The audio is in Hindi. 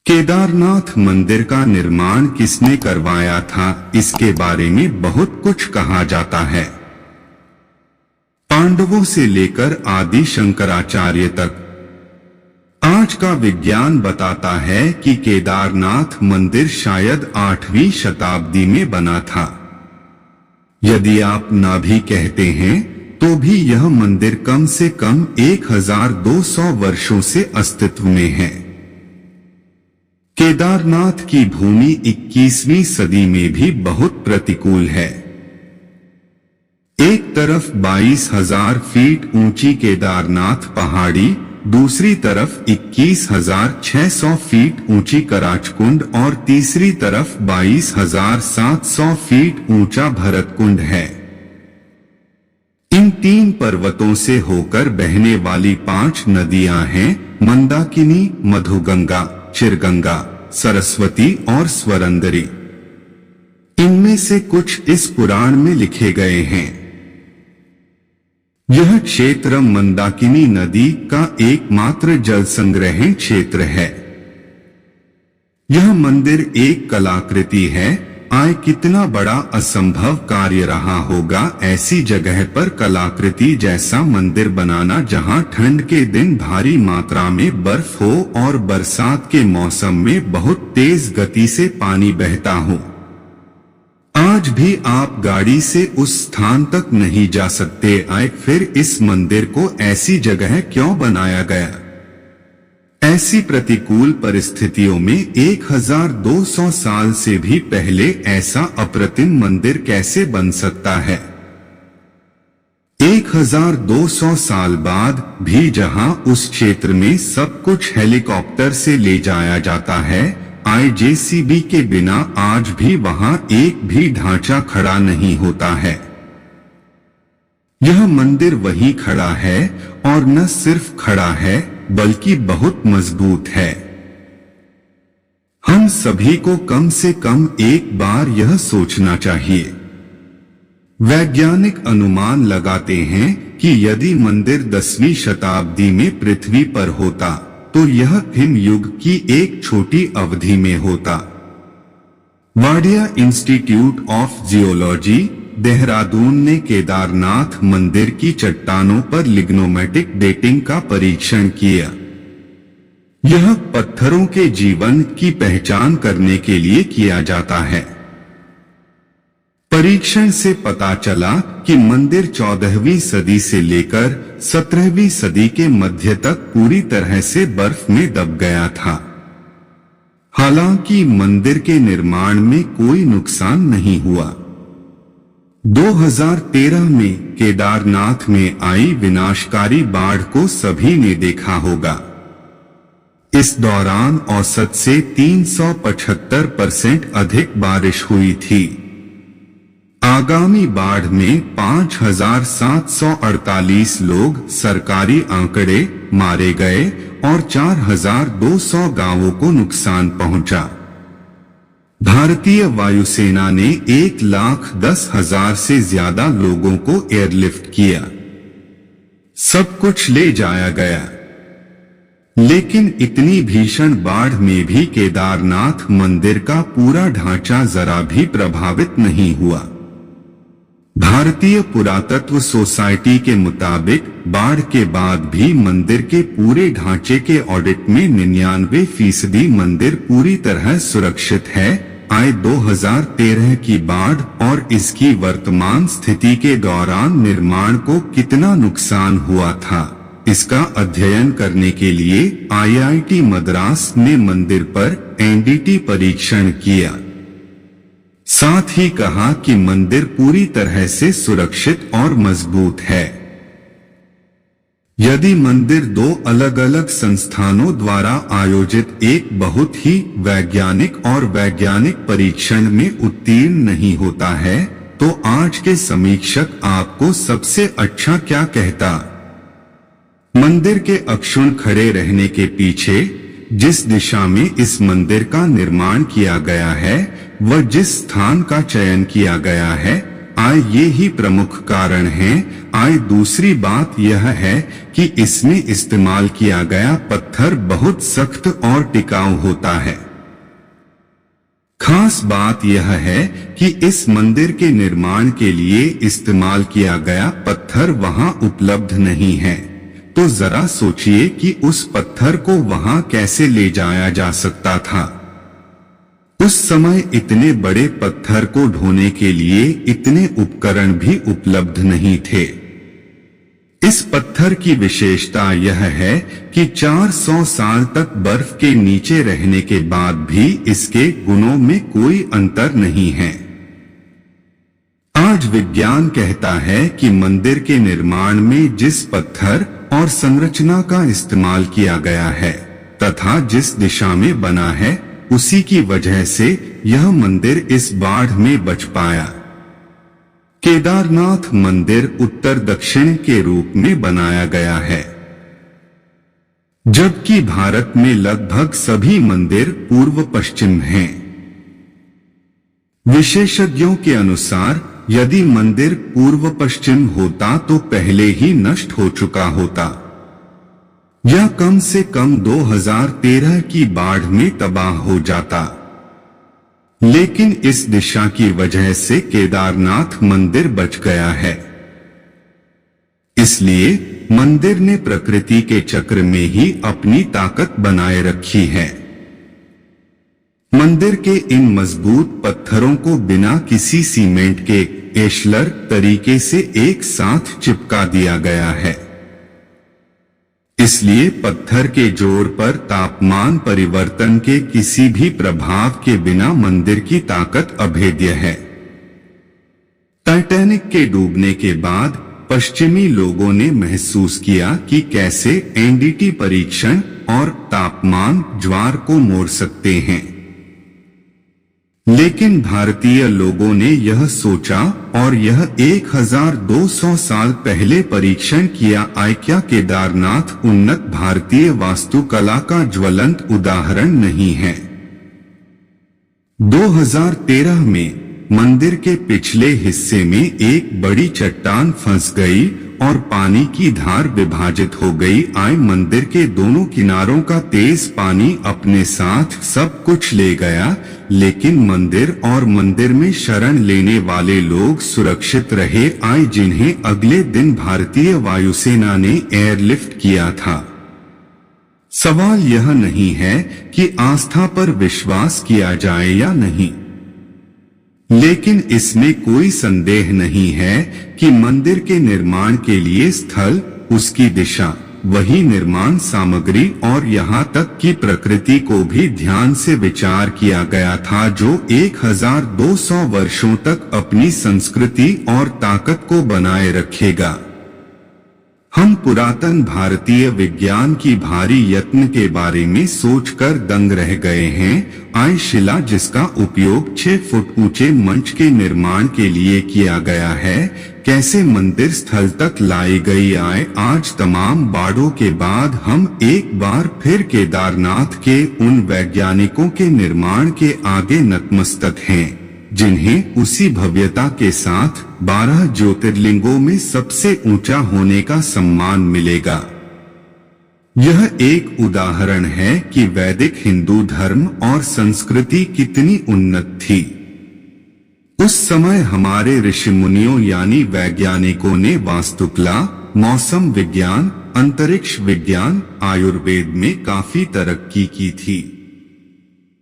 केदारनाथ मंदिर का निर्माण किसने करवाया था, इसके बारे में बहुत कुछ कहा जाता है। पांडवों से लेकर आदि शंकराचार्य तक। आज का विज्ञान बताता है कि केदारनाथ मंदिर शायद 8वीं शताब्दी में बना था। यदि आप ना भी कहते हैं तो भी यह मंदिर कम से कम 1200 वर्षों से अस्तित्व में है। केदारनाथ की भूमि 21वीं सदी में भी बहुत प्रतिकूल है। एक तरफ 22,000 फीट ऊंची केदारनाथ पहाड़ी, दूसरी तरफ 21,600 फीट ऊंची कराचकुंड और तीसरी तरफ 22,700 फीट ऊंचा भरतकुंड है। इन 3 पर्वतों से होकर बहने वाली 5 नदियां हैं, मंदाकिनी, मधुगंगा, चिरगंगा, सरस्वती और स्वरंदरी। इनमें से कुछ इस पुराण में लिखे गए हैं। यह क्षेत्र मंदाकिनी नदी का एकमात्र जल संग्रहण क्षेत्र है। यह मंदिर एक कलाकृति है। कितना बड़ा असंभव कार्य रहा होगा ऐसी जगह पर कलाकृति जैसा मंदिर बनाना, जहां ठंड के दिन भारी मात्रा में बर्फ हो और बरसात के मौसम में बहुत तेज गति से पानी बहता हो। आज भी आप गाड़ी से उस स्थान तक नहीं जा सकते। फिर इस मंदिर को ऐसी जगह क्यों बनाया गया? ऐसी प्रतिकूल परिस्थितियों में 1200 साल से भी पहले ऐसा अप्रतिम मंदिर कैसे बन सकता है? 1200 साल बाद भी जहां उस क्षेत्र में सब कुछ हेलीकॉप्टर से ले जाया जाता है, जेसीबी के बिना आज भी वहां एक भी ढांचा खड़ा नहीं होता है। यह मंदिर वहीं खड़ा है और न सिर्फ खड़ा है बल्कि बहुत मजबूत है। हम सभी को कम से कम एक बार यह सोचना चाहिए। वैज्ञानिक अनुमान लगाते हैं कि यदि मंदिर 10वीं शताब्दी में पृथ्वी पर होता तो यह हिमयुग की एक छोटी अवधि में होता। Wadia institute of geology, Dehradun ने केदारनाथ मंदिर की चट्टानों पर लिग्नोमेटिक डेटिंग का परीक्षण किया। यह पत्थरों के जीवन की पहचान करने के लिए किया जाता है। परीक्षण से पता चला कि मंदिर 14वीं सदी से लेकर 17वीं सदी के मध्य तक पूरी तरह से बर्फ में दब गया था। हालांकि मंदिर के निर्माण में कोई नुकसान नहीं हुआ। 2013 में केदारनाथ में आई विनाशकारी बाढ़ को सभी ने देखा होगा। इस दौरान औसत से 375% अधिक बारिश हुई थी। आगामी बाढ़ में 5,748 लोग, सरकारी आंकड़े, मारे गए और 4,200 गांवों को नुकसान पहुंचा। भारतीय वायुसेना ने 1,10,000 से ज्यादा लोगों को एयरलिफ्ट किया। सब कुछ ले जाया गया। लेकिन इतनी भीषण बाढ़ में भी केदारनाथ मंदिर का पूरा ढांचा जरा भी प्रभावित नहीं हुआ। भारतीय पुरातत्व सोसाइटी के मुताबिक बाढ़ के बाद भी मंदिर के पूरे ढांचे के ऑडिट में 99% मंदिर पूरी तरह सुरक्षित है। 2013 की बाढ़ और इसकी वर्तमान स्थिति के दौरान निर्माण को कितना नुकसान हुआ था, इसका अध्ययन करने के लिए IIT मद्रास ने मंदिर पर NDT परीक्षण किया। साथ ही कहा कि मंदिर पूरी तरह से सुरक्षित और मजबूत है। यदि मंदिर 2 अलग-अलग संस्थानों द्वारा आयोजित एक बहुत ही वैज्ञानिक परीक्षण में उत्तीर्ण नहीं होता है, तो आज के समीक्षक आपको सबसे अच्छा क्या कहता? मंदिर के अक्षुण्ण खड़े रहने के पीछे जिस दिशा में इस मंदिर का निर्माण किया गया है, वह जिस स्थान का चयन किया गया है, आय ये ही प्रमुख कारण है। आय दूसरी बात यह है कि इसमें इस्तेमाल किया गया पत्थर बहुत सख्त और टिकाऊ होता है। खास बात यह है कि इस मंदिर के निर्माण के लिए इस्तेमाल किया गया पत्थर वहां उपलब्ध नहीं है। तो जरा सोचिए कि उस पत्थर को वहां कैसे ले जाया जा सकता था। उस समय इतने बड़े पत्थर को ढोने के लिए इतने उपकरण भी उपलब्ध नहीं थे। इस पत्थर की विशेषता यह है कि 400 साल तक बर्फ के नीचे रहने के बाद भी इसके गुणों में कोई अंतर नहीं है। आज विज्ञान कहता है कि मंदिर के निर्माण में जिस पत्थर और संरचना का इस्तेमाल किया गया है तथा जिस दिशा में बना है, उसी की वजह से यह मंदिर इस बाढ़ में बच पाया। केदारनाथ मंदिर उत्तर दक्षिण के रूप में बनाया गया है, जबकि भारत में लगभग सभी मंदिर पूर्व पश्चिम हैं। विशेषज्ञों के अनुसार यदि मंदिर पूर्व पश्चिम होता तो पहले ही नष्ट हो चुका होता या कम से कम 2013 की बाढ़ में तबाह हो जाता। लेकिन इस दिशा की वजह से केदारनाथ मंदिर बच गया है। इसलिए मंदिर ने प्रकृति के चक्र में ही अपनी ताकत बनाए रखी है। मंदिर के इन मजबूत पत्थरों को बिना किसी सीमेंट के एशलर तरीके से एक साथ चिपका दिया गया है। इसलिए पत्थर के जोड़ पर तापमान परिवर्तन के किसी भी प्रभाव के बिना मंदिर की ताकत अभेद्य है। टाइटैनिक के डूबने के बाद पश्चिमी लोगों ने महसूस किया कि कैसे एनडीटी परीक्षण और तापमान ज्वार को मोड़ सकते हैं। लेकिन भारतीय लोगों ने यह सोचा और यह 1200 साल पहले परीक्षण किया। क्या केदारनाथ उन्नत भारतीय वास्तुकला का ज्वलंत उदाहरण नहीं है? 2013 में मंदिर के पिछले हिस्से में एक बड़ी चट्टान फंस गई और पानी की धार विभाजित हो गई। मंदिर के दोनों किनारों का तेज पानी अपने साथ सब कुछ ले गया, लेकिन मंदिर और मंदिर में शरण लेने वाले लोग सुरक्षित रहे। जिन्हें अगले दिन भारतीय वायुसेना ने एयरलिफ्ट किया था। सवाल यह नहीं है कि आस्था पर विश्वास किया जाए या नहीं, लेकिन इसमें कोई संदेह नहीं है कि मंदिर के निर्माण के लिए स्थल, उसकी दिशा, वही निर्माण सामग्री और यहाँ तक कि प्रकृति को भी ध्यान से विचार किया गया था, जो 1200 वर्षों तक अपनी संस्कृति और ताकत को बनाए रखेगा। हम पुरातन भारतीय विज्ञान की भारी यत्न के बारे में सोचकर दंग रह गए हैं। शिला जिसका उपयोग 6 फुट ऊंचे मंच के निर्माण के लिए किया गया है, कैसे मंदिर स्थल तक लाई गई। आज तमाम बाढ़ों के बाद हम एक बार फिर केदारनाथ के उन वैज्ञानिकों के निर्माण के आगे नतमस्तक हैं, जिन्हें उसी भव्यता के साथ 12 ज्योतिर्लिंगों में सबसे ऊंचा होने का सम्मान मिलेगा। यह एक उदाहरण है कि वैदिक हिंदू धर्म और संस्कृति कितनी उन्नत थी। उस समय हमारे ऋषि मुनियों यानी वैज्ञानिकों ने वास्तुकला, मौसम विज्ञान, अंतरिक्ष विज्ञान, आयुर्वेद में काफी तरक्की की थी।